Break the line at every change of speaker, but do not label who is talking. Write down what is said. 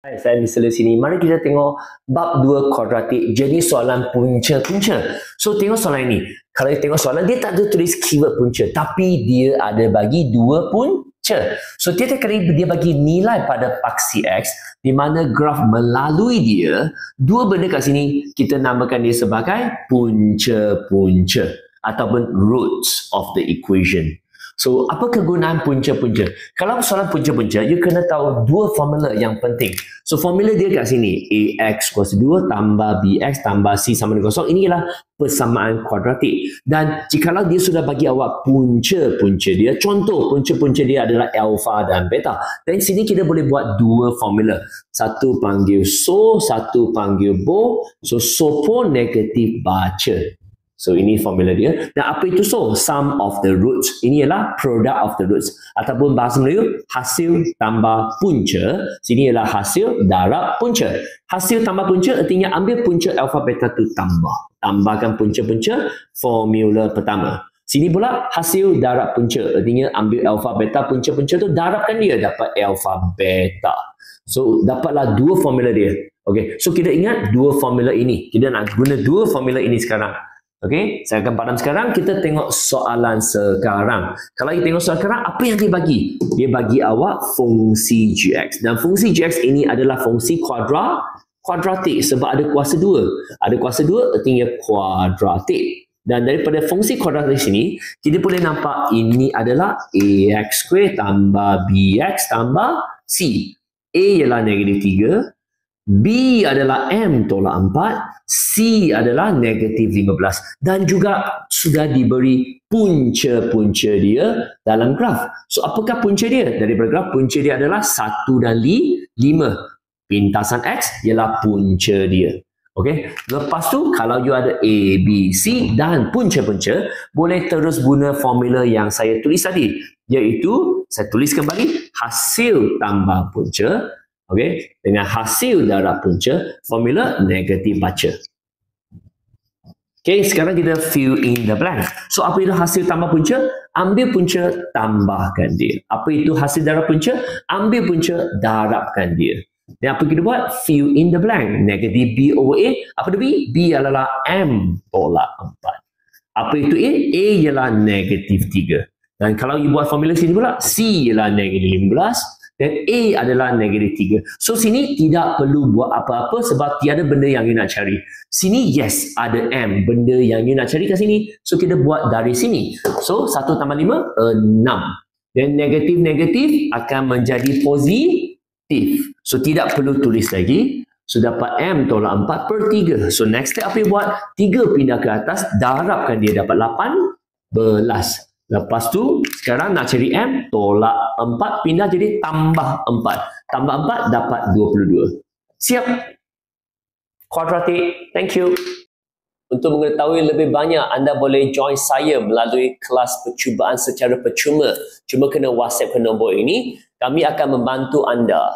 Hai, saya Mr. sini. Mari kita tengok bab 2 kuadratik jenis soalan punca-punca. So, tengok soalan ini. Kalau kita tengok soalan, dia tak ada tulis keyword punca. Tapi dia ada bagi 2 punca. So, tiap-tiap kali dia bagi nilai pada paksi X, di mana graf melalui dia, dua benda kat sini, kita namakan dia sebagai punca-punca. Ataupun roots of the equation. So, apa kegunaan punca-punca? Kalau soalan punca-punca, you kena tahu dua formula yang penting. So, formula dia kat sini. AX kuasa 2 tambah BX tambah C sama dengan kosong. Ini ialah persamaan kuadratik. Dan jikalau dia sudah bagi awak punca-punca dia, contoh punca-punca dia adalah alpha dan beta. Dan sini kita boleh buat dua formula. Satu panggil so, satu panggil bo. So, so pun negatif baca. So, ini formula dia. Dan apa itu so? Sum of the roots. Ini ialah product of the roots. Ataupun bahasa Melayu, hasil tambah punca. Sini ialah hasil darab punca. Hasil tambah punca artinya ambil punca alpha beta tu tambah. Tambahkan punca-punca formula pertama. Sini pula hasil darab punca. Artinya ambil alpha beta punca-punca tu darabkan dia dapat alpha beta. So, dapatlah dua formula dia. Okay. So, kita ingat dua formula ini. Kita nak guna dua formula ini sekarang. Okey, saya akan padam sekarang. Kita tengok soalan sekarang. Kalau kita tengok soalan sekarang, apa yang dia bagi? Dia bagi awak fungsi gx. Dan fungsi gx ini adalah fungsi kuadratik sebab ada kuasa 2. Ada kuasa 2 artinya kuadratik. Dan daripada fungsi kuadratik sini, kita boleh nampak ini adalah ax square tambah bx tambah c. A ialah negatif 3. B adalah M tolak 4, C adalah negatif 15 dan juga sudah diberi punca-punca dia dalam graf. So, apakah punca dia? Daripada graf, punca dia adalah 1 dan 5. Pintasan X ialah punca dia. Okey. Lepas tu, kalau you ada A, B, C dan punca-punca, boleh terus guna formula yang saya tulis tadi. Iaitu, saya tulis kembali hasil tambah punca. Okey, dengan hasil darab punca, formula negatif baca. Okey, sekarang kita fill in the blank. So, apa itu hasil tambah punca? Ambil punca, tambahkan dia. Apa itu hasil darab punca? Ambil punca, darabkan dia. Dan apa kita buat? Fill in the blank. Negatif B over A. Apa itu B? B adalah M tolak 4. Apa itu A? A ialah negatif 3. Dan kalau you buat formula sini pula, C ialah negatif 15. Dan A adalah negatif 3. So, sini tidak perlu buat apa-apa sebab tiada benda yang you nak cari. Sini, yes, ada M. Benda yang you nak cari kat sini. So, kita buat dari sini. So, 1 tambah 5, 6. Dan negatif-negatif akan menjadi positif. So, tidak perlu tulis lagi. So, dapat M tolak 4 per 3. So, next step apa you buat? 3 pindah ke atas, darabkan dia dapat 18. Lepas tu, sekarang nak cari M, tolak 4, pindah jadi tambah 4. Tambah 4 dapat 22. Siap? Kuadratik. Thank you. Untuk mengetahui lebih banyak, anda boleh join saya melalui kelas percubaan secara percuma. Cuma kena WhatsApp ke nombor ini. Kami akan membantu anda.